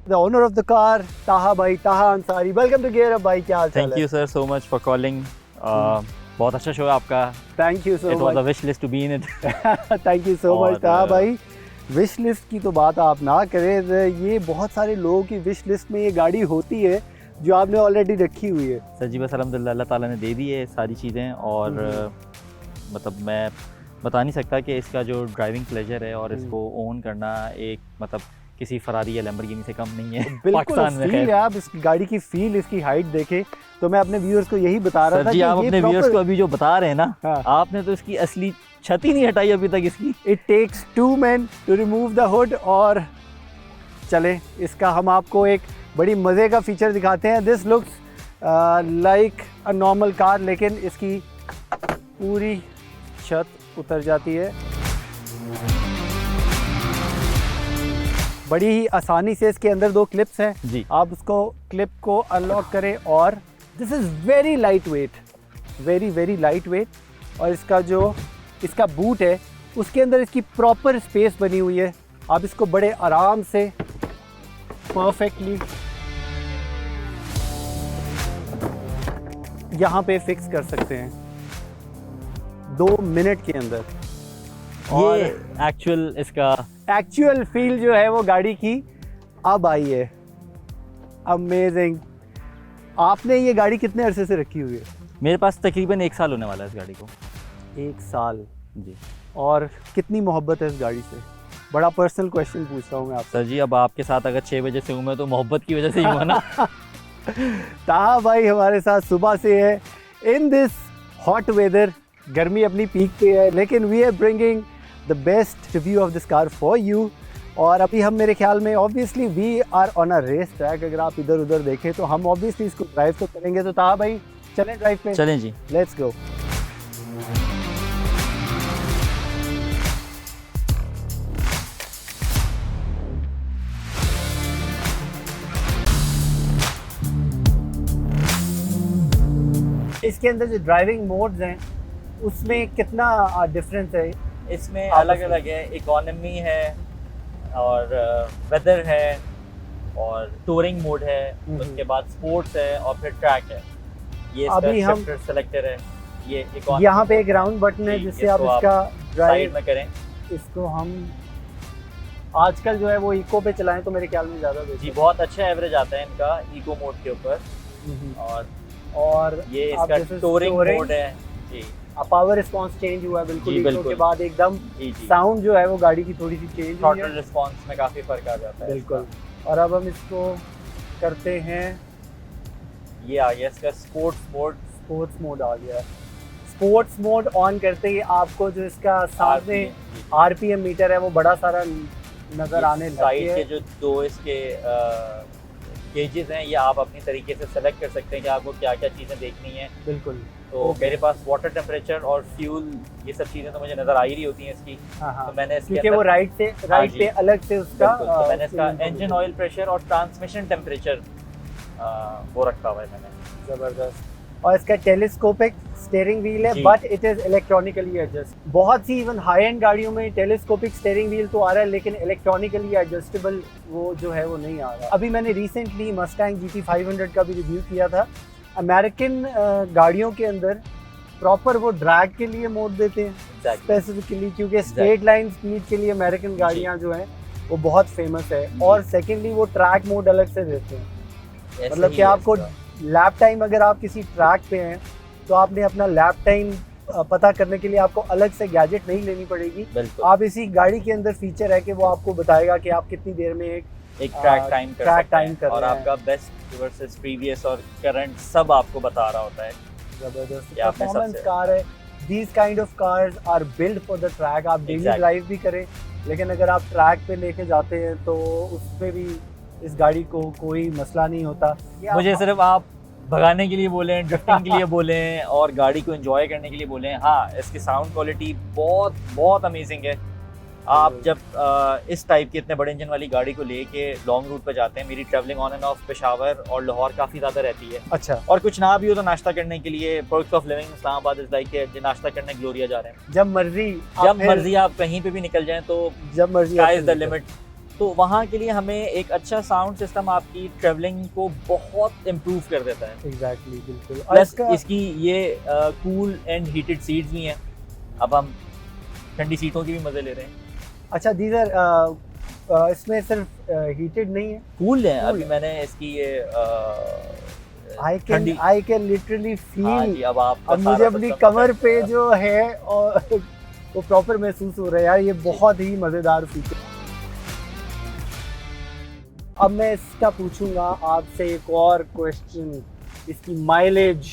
The owner of the car, Taha bhai, Taha Ansari. Welcome to Gear Up bhai. क्या हाल चाल है? Thank you sir so much for calling. बहुत अच्छा show है आपका. Thank you so It much. was a wish list to be in it. Thank you so much और, Taha भाई. Wish list की तो बात आप ना करें, ये बहुत सारे लोगों की विश लिस्ट में ये गाड़ी होती है जो आपने ऑलरेडी रखी हुई है. सर जी बस अल्हम्दुलिल्लाह अल्लाह ताला ने दे दी है सारी चीज़ें और मतलब मैं बता नहीं सकता कि इसका जो ड्राइविंग प्लेजर है और इसको ओन करना एक मतलब किसी फरारी या लैम्बोर्गिनी से कम नहीं है. बिल्कुल फील है, आप इस गाड़ी की फील, इसकी हाइट देखें तो मैं अपने व्यूअर्स को यही बता रहा था जी. आप अपने व्यूअर्स को अभी जो बता रहे हैं ना, हाँ. आपने तो इसकी असली छत ही नहीं हटाई अभी तक इसकी. It takes 2 men to remove the hood. और चले इसका हम आपको एक बड़ी मज़े का फीचर दिखाते हैं. This looks like a normal car, लेकिन इसकी पूरी छत उतर जाती है. बड़ी ही आसानी से इसके अंदर 2 क्लिप्स हैं जी. आप उसको क्लिप को अनलॉक करें और this is very light weight, very light weight. और इसका जो इसका बूट है उसके अंदर इसकी प्रॉपर स्पेस बनी हुई है. आप इसको बड़े आराम से परफेक्टली यहाँ पे फिक्स कर सकते हैं 2 मिनट के अंदर. और ये एक्चुअल इसका एक्चुअल फील जो है वो गाड़ी की अब आई है. अमेजिंग. आपने ये गाड़ी कितने अरसे से रखी हुई है? मेरे पास तकरीबन 1 साल होने वाला है इस गाड़ी को. 1 साल जी. और कितनी मोहब्बत है इस गाड़ी से? बड़ा पर्सनल क्वेश्चन पूछ रहा हूँ मैं आपसे. सर जी अब आपके साथ अगर 6 बजे से हूँ मैं तो मोहब्बत की वजह से ही हुआ ना. ताहा भाई हमारे साथ सुबह से है इन दिस हॉट वेदर. गर्मी अपनी पीक पे है, लेकिन we are bringing the best review of this car for you. और अभी हम मेरे ख्याल में obviously we are on a race track. अगर आप इधर उधर देखें तो हम ऑब्वियसली इसको ड्राइव तो करेंगे. तो ताहा भाई चलें ड्राइव पे. चलें जी. Let's go. इसके अंदर जो ड्राइविंग मोड्स हैं उसमें कितना डिफरेंस है? इसमें अलग अलग है. इकोनॉमी है और वेदर है और टूरिंग मोड है. उसके बाद स्पोर्ट्स है और फिर ट्रैक है. ये अभी हम सेलेक्टर है. ये इकोनॉमी. यहाँ पे एक राउंड बटन है जिससे आप इसका ड्राइव में करें. इसको हम आजकल जो है वो इको पे चलाएं तो मेरे ख्याल में ज़्यादा जी. बहुत अच्छा एवरेज आता है इनका इको मोड के ऊपर. और ये इसका टूरिंग मोड है जी. पावर रिस्पांस चेंज हुआ है बिल्कुल. इको के बाद एकदम साउंड जो है वो गाड़ी की थोड़ी सी चेंज हुई है. थ्रॉटल रिस्पांस में काफ़ी फर्क आ जाता है बिल्कुल. और अब हम इसको करते हैं. ये आ गया इसका स्पोर्ट्स मोड आ गया. स्पोर्ट्स मोड ऑन करते ही आपको जो इसका सामने आरपीएम मीटर है वो बड़ा सारा नजर आने लगा है. साइड के जो 2 इसके गेजेस हैं ये आप अपनी तरीके से सेलेक्ट कर सकते हैं कि आपको क्या क्या चीज़ें देखनी है. बिल्कुल. तो मेरे पास वाटर टेम्परेचर और फ्यूल ये सब चीज़ें तो मुझे नज़र आ ही रही होती हैं इसकी. हाँ. तो मैंने इसके क्योंकि वो राइट पे अलग से उसका तो मैंने इसका इंजन ऑयल प्रेशर और ट्रांसमिशन टेम्परेचर वो रखा हुआ है मैंने. ज़बरदस्त. और इसका टेलीस्कोपिक स्टीयरिंग व्हील है but it is electronically adjust. बहुत सी इवन हाई एंड गाड़ियों में टेलीस्कोपिक स्टीयरिंग व्हील तो आ रहा है लेकिन इलेक्ट्रॉनिकली एडजस्टेबल वो जो है वो नहीं आ रहा. अभी मैंने रिसेंटली मस्टैंग GT 500 का भी रिव्यू किया था. अमेरिकन गाड़ियों के अंदर प्रॉपर वो ड्रैग के लिए मोड देते हैं स्पेसिफिकली, क्योंकि स्ट्रेट लाइन स्पीड के लिए अमेरिकन गाड़ियाँ जो हैं वो बहुत फेमस है. और सेकेंडली वो ट्रैक मोड अलग से देते हैं. मतलब कि आपको लैप टाइम, अगर आप किसी ट्रैक पे हैं तो आपने अपना लैप टाइम पता करने के लिए आपको अलग से गैजेट नहीं लेनी पड़ेगी. आप इसी गाड़ी के अंदर फीचर है कि वो आपको बताएगा कि आप कितनी देर में एक ट्रैक टाइम कर और आपका बेस्ट वर्सेस प्रीवियस और करंट सब आपको बता रहा होता है. जबरदस्त परफॉर्मेंस कार है. These kind of cars are build for the track. आप डेली ड्राइव भी करें, लेकिन अगर आप ट्रैक पे लेके जाते हैं तो उसमें भी इस गाड़ी को कोई मसला नहीं होता. मुझे सिर्फ आप भगाने के लिए बोलें, ड्रिफ्टिंग के लिए बोलें और गाड़ी को एंजॉय करने के लिए बोलें. हाँ, इसकी साउंड क्वालिटी बहुत अमेजिंग है. आप जब इस टाइप की इतने बड़े इंजन वाली गाड़ी को लेके लॉन्ग रूट पे जाते हैं, मेरी travelling on end of Peshawar और लाहौर काफ़ी ज़्यादा रहती है. अच्छा. और कुछ ना भी हो तो नाश्ता करने के लिए perks of living Islamabad is like के नाश्ता करने ग्लोरिया जा रहे हैं. जब मर्जी आप कहीं पे भी निकल जाएं तो जब मर्जी स्काई इज द लिमिट. तो वहाँ के लिए हमें एक अच्छा साउंड सिस्टम आपकी ट्रैवलिंग को बहुत इम्प्रूव कर देता है। एग्जैक्टली, बिल्कुल। और प्लस इसकी ये कूल एंड हीटेड सीट्स भी हैं, अब हम ठंडी सीटों की भी मज़े ले रहे हैं। अच्छा दीजर इसमें सिर्फ हीटेड नहीं है, कूल है। Cool अभी है। मैंने इसकी ये आई कैन लिटरली हाँ फील। जी, अब आप अब मुझे अपनी कमर पे जो है और वो प्रॉपर महसूस हो रहा है यार, ये बहुत ही मजेदार फीचर। अब मैं इसका पूछूंगा आपसे एक और क्वेश्चन, इसकी माइलेज।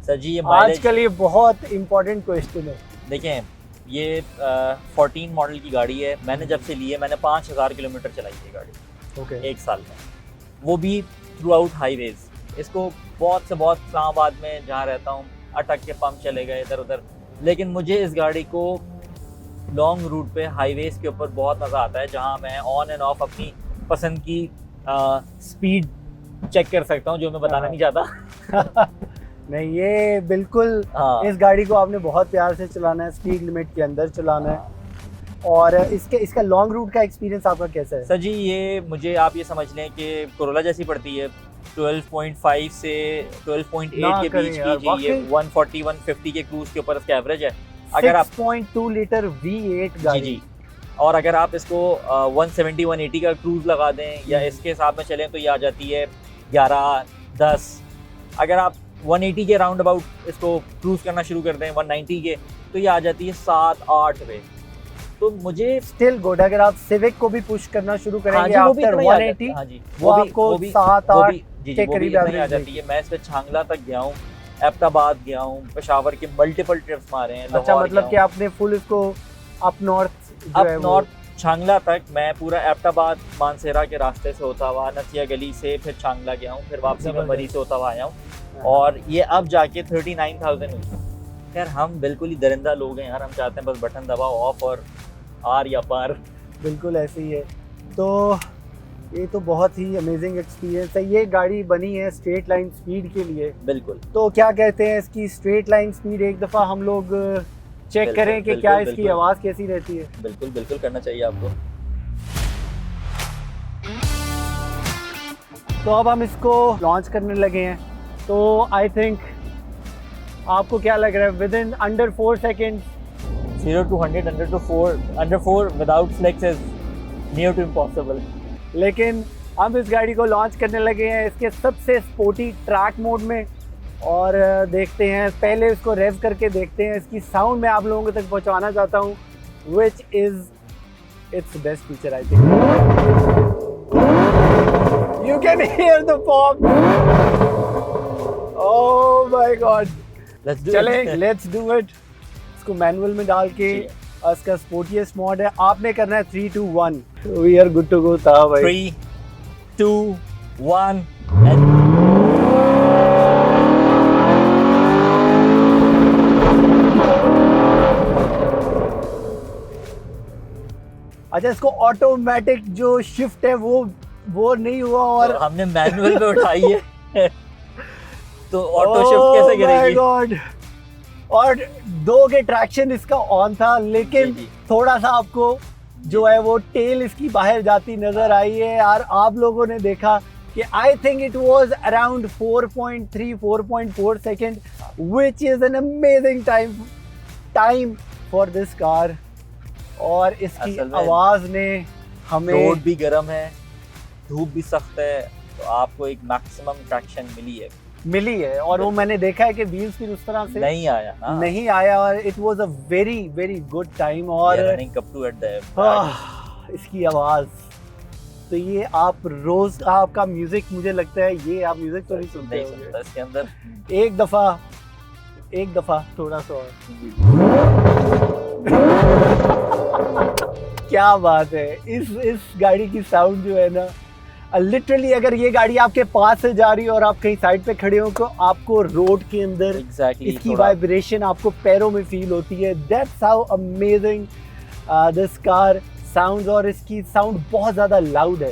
सर जी ये माइलेज आजकल ये बहुत इंपॉर्टेंट क्वेश्चन है। देखें, ये 14 मॉडल की गाड़ी है। मैंने जब से ली है मैंने 5000 किलोमीटर चलाई है गाड़ी ओके। एक साल में, वो भी थ्रू आउट हाईवेज। इसको बहुत से बहुत इस्लामाबाद में जहाँ रहता हूँ अटक के पंप चले गए इधर उधर, लेकिन मुझे इस गाड़ी को लॉन्ग रूट पे हाईवेज के ऊपर बहुत मज़ा आता है, जहाँ मैं ऑन एंड ऑफ अपनी पसंद की स्पीड चेक कर सकता हूँ, जो मैं बताना नहीं चाहता। नहीं, ये बिल्कुल हाँ इस गाड़ी को आपने बहुत प्यार से चलाना है, स्पीड लिमिट के अंदर चलाना है। और इसका लॉन्ग रूट का एक्सपीरियंस आपका कैसा है? सर जी ये मुझे आप ये समझ लें कि कोरोला जैसी पड़ती है। 12.5 से 12.8 ना के करें बीच यार, की जी, ये 140-150 के क्रूज के ऊपर इसका एवरेज है। अगर आप 6.2 लीटर V8 जी गाड़ी। जी, और अगर आप इसको 170-180 का क्रूज लगा दें या इसके हिसाब में चलें तो ये आ जाती है 11-10। अगर आप 180 के राउंड अबाउट इसको क्रूज करना शुरू कर दें 190 के, तो ये आ जाती है 7-8 पे। तो मुझे स्टिल गुड। अगर आप सिविक को भी पुश करना शुरू हाँ करेंगे जी, वो भी आफ्टर इतना ही आ 180, जाता है। हाँ जी, वो आपको 7-8 जी के जी, वो भी करीब इतना ही आ एवरेज जाती है। मैं इस पे छांगला तक गया हूँ, एबटाबाद गया हूँ, पेशावर के मल्टीपल ट्रिप्स मारे हैं। अच्छा, लाहौर मतलब गया कि हूँ। आपने फुल इसको अप नॉर्थ जो अब है वो नॉर्थ छांगला तक मैं पूरा एबटाबाद मानसेरा के रास्ते से होता हुआ नथिया गली से फिर छांगला गया हूँ, फिर वापसी में जबरदस्त। मरी से होता हुआ आया हूँ, और ये अब जाके 39,000 हुई। यार हम बिल्कुल ही दरिंदा लोग हैं यार, हम चाहते हैं बस बटन दबाओ ऑफ और आर या पार। बिल्कुल ऐसे ही है। तो ये तो बहुत ही अमेजिंग एक्सपीरियंस है। ये गाड़ी बनी है स्ट्रेट लाइन स्पीड के लिए, बिल्कुल तो क्या कहते हैं इसकी स्ट्रेट लाइन स्पीड एक दफ़ा हम लोग चेक बिल्कुल, करें कि बिल्कुल, क्या इसकी बिल्कुल। आवाज़ कैसी रहती है। बिल्कुल बिल्कुल करना चाहिए आपको। तो अब हम इसको लॉन्च करने लगे हैं, तो आई थिंक आपको क्या लग रहा है with in under 4 second? 0 to 100 under 4 without flex is near to impossible। लेकिन हम इस गाड़ी को लॉन्च करने लगे हैं इसके सबसे स्पोर्टी ट्रैक मोड में, और देखते हैं, पहले इसको रेव करके देखते हैं। इसकी साउंड मैं आप लोगों तक पहुंचाना चाहता हूं, which is it's best feature I think. You can hear the pop. Oh my God, चलें लेट्स डू इट। इसको मैनुअल में डाल के इसका स्पोर्टिएस्ट मोड है, आपने करना है 3, 2, 1। We are good to go था भाई। 3, 2, 1 अच्छा, इसको ऑटोमेटिक जो शिफ्ट है वो नहीं हुआ, और हमने मैनुअल पे उठाई है तो ऑटो शिफ्ट कैसे करेगी? गॉड। और 2 के ट्रैक्शन इसका ऑन था, लेकिन जी, जी। थोड़ा सा आपको जो है वो टेल इसकी बाहर जाती नजर आई है यार। आप लोगों ने देखा कि I think it was around 4.3 4.4 second, which is an amazing time for this car. और इसकी असल में आवाज ने हमें रोड भी गर्म है, धूप भी सख्त है, तो आपको एक मैक्सिमम ट्रैक्शन मिली है, और वो मैंने देखा है कि व्हील्स भी उस तरह से नहीं आया ना, नहीं आया, और it was a very very good time. और running cup to at the इसकी आवाज, तो ये आप रोज आपका म्यूजिक, मुझे लगता है ये आप म्यूजिक तो नहीं सुनते नहीं होंगे। सुनता इसके अंदर। एक दफा थोड़ा सा और। क्या बात है, इस गाड़ी की साउंड जो है ना, लिटरली अगर ये गाड़ी आपके पास से जा रही है और आप कहीं साइड पे खड़े हो तो आपको रोड के अंदर एग्जैक्टली इसकी वाइब्रेशन आपको पैरों में फील होती है। That's how amazing this car sounds, और इसकी साउंड बहुत ज़्यादा लाउड है।